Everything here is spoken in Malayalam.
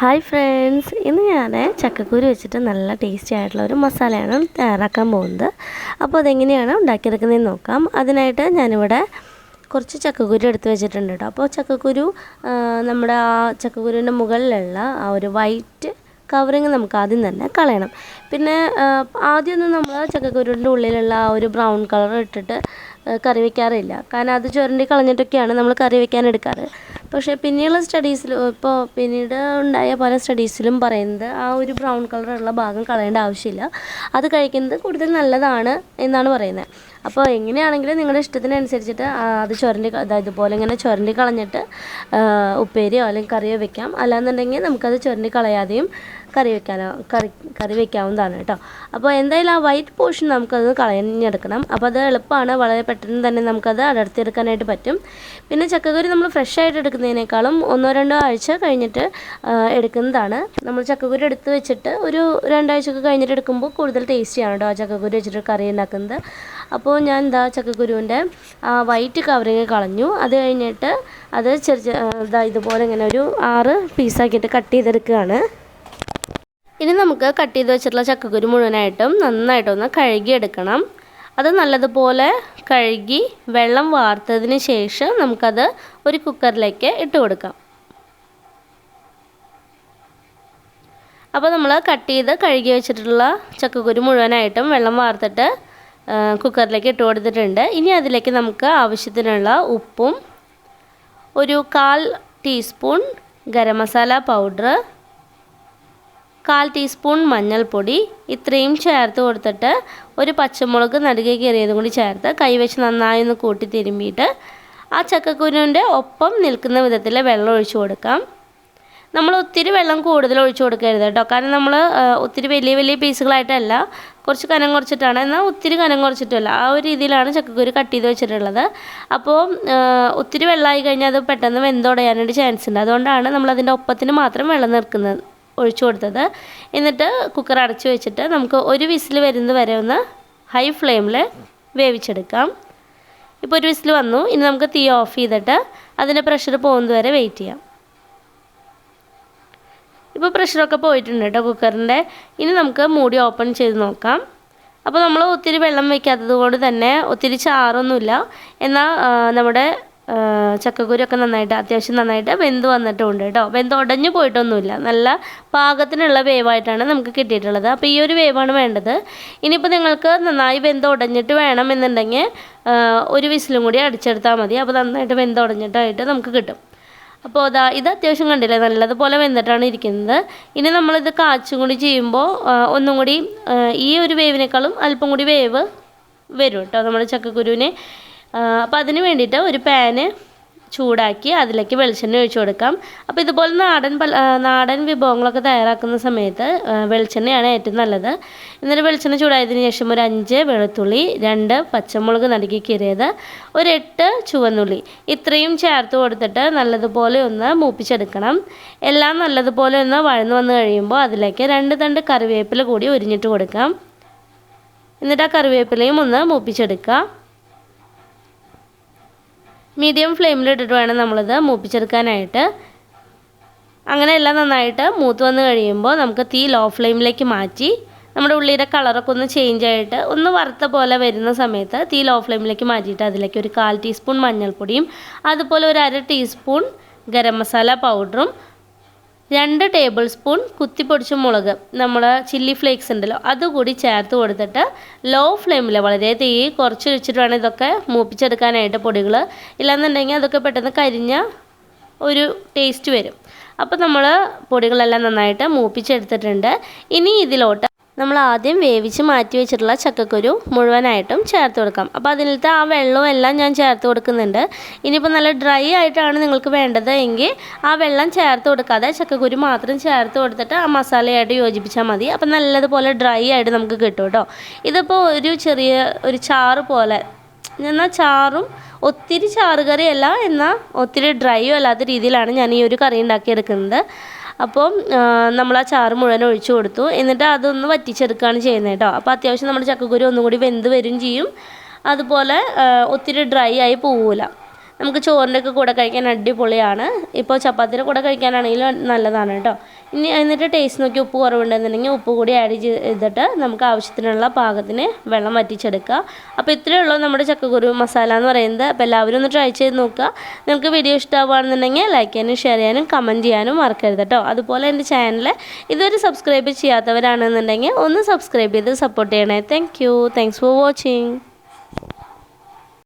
ഹായ് ഫ്രണ്ട്സ്, ഇന്ന് ഞാൻ ചക്കക്കുരു വെച്ചിട്ട് നല്ല ടേസ്റ്റി ആയിട്ടുള്ള ഒരു മസാലയാണ് തയ്യാറാക്കാൻ പോകുന്നത്. അപ്പോൾ അതെങ്ങനെയാണ് ഉണ്ടാക്കിയെടുക്കുന്നതെന്ന് നോക്കാം. അതിനായിട്ട് ഞാനിവിടെ കുറച്ച് ചക്കക്കുരു എടുത്ത് വെച്ചിട്ടുണ്ട് കേട്ടോ. അപ്പോൾ ചക്കക്കുരു നമ്മുടെ ആ ചക്കക്കുരുവിൻ്റെ മുകളിലുള്ള ആ ഒരു വൈറ്റ് കവറിങ് നമുക്ക് ആദ്യം തന്നെ കളയണം. പിന്നെ ആദ്യമൊന്നും നമ്മൾ ചക്കക്കുരുവിൻ്റെ ഉള്ളിലുള്ള ആ ഒരു ബ്രൗൺ കളർ ഇട്ടിട്ട് കറി വയ്ക്കാറില്ല. കാരണം അത് ചുരണ്ടി കളഞ്ഞിട്ടൊക്കെയാണ് നമ്മൾ കറി വയ്ക്കാൻ എടുക്കാറ്. പക്ഷേ പിന്നെയുള്ള സ്റ്റഡീസിലും പിന്നീട് ഉണ്ടായ പല സ്റ്റഡീസിലും പറയുന്നത് ആ ഒരു ബ്രൗൺ കളറുള്ള ഭാഗം കളയേണ്ട ആവശ്യമില്ല, അത് കഴിക്കുന്നത് കൂടുതൽ നല്ലതാണ് എന്നാണ് പറയുന്നത്. അപ്പോൾ എങ്ങനെയാണെങ്കിലും നിങ്ങളുടെ ഇഷ്ടത്തിനനുസരിച്ചിട്ട് അത് ഇതുപോലെ ഇങ്ങനെ ചുരണ്ടി കളഞ്ഞിട്ട് ഉപ്പേരിയോ അല്ലെങ്കിൽ കറിയോ വെക്കാം. അല്ലാന്നുണ്ടെങ്കിൽ നമുക്കത് ചുരണ്ടി കളയാതെയും കറി വയ്ക്കാവുന്നതാണ് കേട്ടോ. അപ്പോൾ എന്തായാലും ആ വൈറ്റ് പോർഷൻ നമുക്കത് കളഞ്ഞെടുക്കണം. അപ്പോൾ അത് എളുപ്പമാണ്, വളരെ പെട്ടെന്ന് തന്നെ നമുക്കത് അടർത്തിയെടുക്കാനായിട്ട് പറ്റും. പിന്നെ ചക്കക്കുരു നമ്മൾ ഫ്രഷ് ആയിട്ട് എടുക്കുന്നതിനേക്കാളും 1-2 ആഴ്ച കഴിഞ്ഞിട്ട് എടുക്കുന്നതാണ്. നമ്മൾ ചക്കക്കുരു എടുത്ത് വെച്ചിട്ട് ഒരു 2 ആഴ്ചയൊക്കെ കഴിഞ്ഞിട്ട് എടുക്കുമ്പോൾ കൂടുതൽ ടേസ്റ്റിയാണ് കേട്ടോ ആ ചക്കക്കുരു വെച്ചിട്ട് കറി ഉണ്ടാക്കുന്നത്. അപ്പോൾ ഞാൻ ചക്കക്കുരുവിൻ്റെ ആ വൈറ്റ് കവറിങ് കളഞ്ഞു. അത് കഴിഞ്ഞിട്ട് അത് ഇതുപോലെ ഇങ്ങനെ ഒരു 6 പീസാക്കിയിട്ട് കട്ട് ചെയ്തെടുക്കുകയാണ്. ഇനി നമുക്ക് കട്ട് ചെയ്ത് വെച്ചിട്ടുള്ള ചക്കക്കുരു മുഴുവനായിട്ടും നന്നായിട്ടൊന്ന് കഴുകിയെടുക്കണം. അത് നല്ലതുപോലെ കഴുകി വെള്ളം വാർത്തതിന് ശേഷം നമുക്കത് ഒരു കുക്കറിലേക്ക് ഇട്ട് കൊടുക്കാം. അപ്പോൾ നമ്മൾ കട്ട് ചെയ്ത് കഴുകി വെച്ചിട്ടുള്ള ചക്കക്കുരു മുഴുവനായിട്ടും വെള്ളം വാർത്തിട്ട് കുക്കറിലേക്ക് ഇട്ട് കൊടുത്തിട്ടുണ്ട്. ഇനി അതിലേക്ക് നമുക്ക് ആവശ്യത്തിനുള്ള ഉപ്പും ഒരു 1/4 teaspoon garam masala powder, 1/4 teaspoon മഞ്ഞൾപ്പൊടി ഇത്രയും ചേർത്ത് കൊടുത്തിട്ട് ഒരു പച്ചമുളക് നടുകെ കീറിയതും കൂടി ചേർത്ത് കൈവച്ച് നന്നായി ഒന്ന് കൂട്ടി തിരുമ്മിയിട്ട് ആ ചക്കക്കുരുവിൻ്റെ ഒപ്പം നിൽക്കുന്ന വിധത്തിൽ വെള്ളം ഒഴിച്ചു കൊടുക്കാം. നമ്മൾ ഒത്തിരി വെള്ളം കൂടുതൽ ഒഴിച്ചു കൊടുക്കരുത് കേട്ടോ. കാരണം നമ്മൾ ഒത്തിരി വലിയ പീസുകളായിട്ടല്ല, കുറച്ച് കനം കുറച്ചിട്ടാണ്, എന്നാൽ ഒത്തിരി കനം കുറച്ചിട്ടല്ല, ആ ഒരു രീതിയിലാണ് ചക്കക്കുരു കട്ട് ചെയ്ത് വെച്ചിട്ടുള്ളത്. അപ്പോൾ ഒത്തിരി വെള്ളമായി കഴിഞ്ഞാൽ അത് പെട്ടെന്ന് വെന്തുടയാനായിട്ട് ചാൻസ് ഉണ്ട്. അതുകൊണ്ടാണ് നമ്മളതിൻ്റെ ഒപ്പത്തിന് മാത്രം വെള്ളം ഒഴിച്ചു കൊടുത്തത്. എന്നിട്ട് കുക്കർ അടച്ചു വെച്ചിട്ട് നമുക്ക് ഒരു വിസിൽ വരുന്നത് വരെ ഒന്ന് ഹൈ ഫ്ലെയിമിൽ വേവിച്ചെടുക്കാം. ഇപ്പോൾ ഒരു വിസിൽ വന്നു. ഇനി നമുക്ക് തീ ഓഫ് ചെയ്തിട്ട് അതിൻ്റെ പ്രഷർ പോകുന്നത് വരെ വെയിറ്റ് ചെയ്യാം. ഇപ്പോൾ പ്രഷറൊക്കെ പോയിട്ടുണ്ട് കേട്ടോ കുക്കറിൻ്റെ. ഇനി നമുക്ക് മൂടി ഓപ്പൺ ചെയ്ത് നോക്കാം. അപ്പോൾ നമ്മൾ ഒത്തിരി വെള്ളം വയ്ക്കാത്തത് കൊണ്ട് തന്നെ ഒത്തിരി ചാറൊന്നുമില്ല, എന്നാൽ നമ്മുടെ ചക്കക്കുരൊക്കെ അത്യാവശ്യം നന്നായിട്ട് വെന്ത് വന്നിട്ടുണ്ട് കേട്ടോ. വെന്ത് ഉടഞ്ഞു പോയിട്ടൊന്നുമില്ല, നല്ല പാകത്തിനുള്ള വേവായിട്ടാണ് നമുക്ക് കിട്ടിയിട്ടുള്ളത്. അപ്പോൾ ഈ ഒരു വേവാണ് വേണ്ടത്. ഇനിയിപ്പോൾ നിങ്ങൾക്ക് നന്നായി വെന്ത് ഉടഞ്ഞിട്ട് വേണമെന്നുണ്ടെങ്കിൽ ഒരു വിസിലും കൂടി അടിച്ചെടുത്താൽ മതി. അപ്പോൾ നന്നായിട്ട് വെന്ത് ഉടഞ്ഞിട്ടായിട്ട് നമുക്ക് കിട്ടും. അപ്പോൾ ഇത് അത്യാവശ്യം കണ്ടില്ലേ, നല്ലതുപോലെ വെന്തിട്ടാണ് ഇരിക്കുന്നത്. ഇനി നമ്മളിത് കാച്ചും കൂടി ചെയ്യുമ്പോൾ ഒന്നും കൂടി ഈ ഒരു വേവിനേക്കാളും അല്പം കൂടി വേവ് വരും കേട്ടോ നമ്മുടെ ചക്കക്കുരുവിന്. അപ്പോൾ അതിന് വേണ്ടിയിട്ട് ഒരു പാന് ചൂടാക്കി അതിലേക്ക് വെളിച്ചെണ്ണ ഒഴിച്ചു കൊടുക്കാം. അപ്പോൾ ഇതുപോലെ നാടൻ വിഭവങ്ങളൊക്കെ തയ്യാറാക്കുന്ന സമയത്ത് വെളിച്ചെണ്ണയാണ് ഏറ്റവും നല്ലത്. എന്നിട്ട് വെളിച്ചെണ്ണ ചൂടായതിനു ശേഷം ഒരു 5 വെളുത്തുള്ളി, 2 പച്ചമുളക് നടുക്കി കീറിയത്, ഒരു 8 ചുവന്നുള്ളി ഇത്രയും ചേർത്ത് കൊടുത്തിട്ട് നല്ലതുപോലെ ഒന്ന് മൂപ്പിച്ചെടുക്കണം. എല്ലാം നല്ലതുപോലെ ഒന്ന് വഴന്നു വന്നു കഴിയുമ്പോൾ അതിലേക്ക് 2 തണ്ട് കറിവേപ്പില കൂടി ഉരിഞ്ഞിട്ട് കൊടുക്കാം. എന്നിട്ട് ആ കറിവേപ്പിലയും ഒന്ന് മൂപ്പിച്ചെടുക്കുക. മീഡിയം ഫ്ലെയിമിലിട്ടിട്ട് വേണം നമ്മളിത് മൂപ്പിച്ചെടുക്കാനായിട്ട്. അങ്ങനെ എല്ലാം നന്നായിട്ട് മൂത്ത് വന്ന് കഴിയുമ്പോൾ നമുക്ക് തീ ലോ ഫ്ലെയിമിലേക്ക് മാറ്റി നമ്മുടെ ഉള്ളിയുടെ കളറൊക്കെ ഒന്ന് ചേഞ്ച് ആയിട്ട് ഒന്ന് വറുത്ത പോലെ വരുന്ന സമയത്ത് തീ ലോ ഫ്ലെയിമിലേക്ക് മാറ്റിയിട്ട് അതിലേക്ക് ഒരു 1/4 ടീസ്പൂൺ മഞ്ഞൾപ്പൊടിയും അതുപോലെ ഒരു 1/2 ടീസ്പൂൺ ഗരം മസാല പൗഡറും 2 ടേബിൾ സ്പൂൺ കുത്തിപ്പൊടിച്ച മുളക്, നമ്മൾ ചില്ലി ഫ്ലേക്സ് ഉണ്ടല്ലോ, അതുകൂടി ചേർത്ത് കൊടുത്തിട്ട് ലോ ഫ്ലെയിമിൽ വളരെ തീ കുറച്ച് വെച്ചിട്ട് വേണം ഇതൊക്കെ മൂപ്പിച്ചെടുക്കാനായിട്ട് പൊടികൾ. ഇല്ലാന്നുണ്ടെങ്കിൽ അതൊക്കെ പെട്ടെന്ന് കരിഞ്ഞ ഒരു ടേസ്റ്റ് വരും. അപ്പോൾ നമ്മൾ പൊടികളെല്ലാം നന്നായിട്ട് മൂപ്പിച്ചെടുത്തിട്ടുണ്ട്. ഇനി ഇതിലോട്ട് നമ്മൾ ആദ്യം വേവിച്ച് മാറ്റി വെച്ചിട്ടുള്ള ചക്കക്കുരു മുഴുവനായിട്ടും ചേർത്ത് കൊടുക്കാം. അപ്പോൾ അതിലത്തെ ആ വെള്ളവും എല്ലാം ഞാൻ ചേർത്ത് കൊടുക്കുന്നുണ്ട്. ഇനിയിപ്പോൾ നല്ല ഡ്രൈ ആയിട്ടാണ് നിങ്ങൾക്ക് വേണ്ടത് എങ്കിൽ ആ വെള്ളം ചേർത്ത് കൊടുക്കാതെ ചക്കക്കുരു മാത്രം ചേർത്ത് കൊടുത്തിട്ട് ആ മസാലയായിട്ട് യോജിപ്പിച്ചാൽ മതി. അപ്പോൾ നല്ലതുപോലെ ഡ്രൈ ആയിട്ട് നമുക്ക് കിട്ടും കേട്ടോ. ഇതിപ്പോൾ ഒരു ചാറ് പോലെ, എന്നാൽ ചാറും ഒത്തിരി ചാറുകറിയല്ല, എന്നാൽ ഒത്തിരി ഡ്രൈയും അല്ലാത്ത രീതിയിലാണ് ഞാൻ ഈ ഒരു കറി ഉണ്ടാക്കിയെടുക്കുന്നത്. അപ്പോൾ നമ്മൾ ആ ചാറ് മുഴുവൻ ഒഴിച്ചു കൊടുത്തു. എന്നിട്ട് അതൊന്ന് വറ്റിച്ചെടുക്കുകയാണ് ചെയ്യുന്നത് കേട്ടോ. അപ്പോൾ അത്യാവശ്യം നമ്മുടെ ചക്കക്കുരു ഒന്നും കൂടി വെന്ത് വരും ചെയ്യും, അതുപോലെ ഒത്തിരി ഡ്രൈ ആയി പോവില്ല. നമുക്ക് ചോറിൻ്റെയൊക്കെ കൂടെ കഴിക്കാൻ അടിപൊളിയാണ്. ഇപ്പോൾ ചപ്പാത്തിയുടെ കൂടെ കഴിക്കാനാണെങ്കിലും നല്ലതാണ് കേട്ടോ. എന്നിട്ട് ടേസ്റ്റ് നോക്കി ഉപ്പ് കുറവുണ്ടെന്നുണ്ടെങ്കിൽ ഉപ്പ് കൂടി ആഡ് ചെയ്തിട്ട് നമുക്ക് ആവശ്യത്തിനുള്ള പാകത്തിന് വെള്ളം വറ്റിച്ചെടുക്കുക. അപ്പോൾ ഇത്രയേ ഉള്ളൂ നമ്മുടെ ചക്കക്കുരു മസാല എന്ന് പറയുന്നത്. അപ്പോൾ എല്ലാവരും ഒന്ന് ട്രൈ ചെയ്ത് നോക്കുക. നിങ്ങൾക്ക് വീഡിയോ ഇഷ്ടമാവുകയാണെന്നുണ്ടെങ്കിൽ ലൈക്ക് ചെയ്യാനും ഷെയർ ചെയ്യാനും കമൻറ്റ് ചെയ്യാനും മറക്കരുത് കേട്ടോ. അതുപോലെ എൻ്റെ ചാനൽ ഇതുവരെ സബ്സ്ക്രൈബ് ചെയ്യാത്തവരാണെന്നുണ്ടെങ്കിൽ ഒന്ന് സബ്സ്ക്രൈബ് ചെയ്ത് സപ്പോർട്ട് ചെയ്യണേ. Thanks for watching.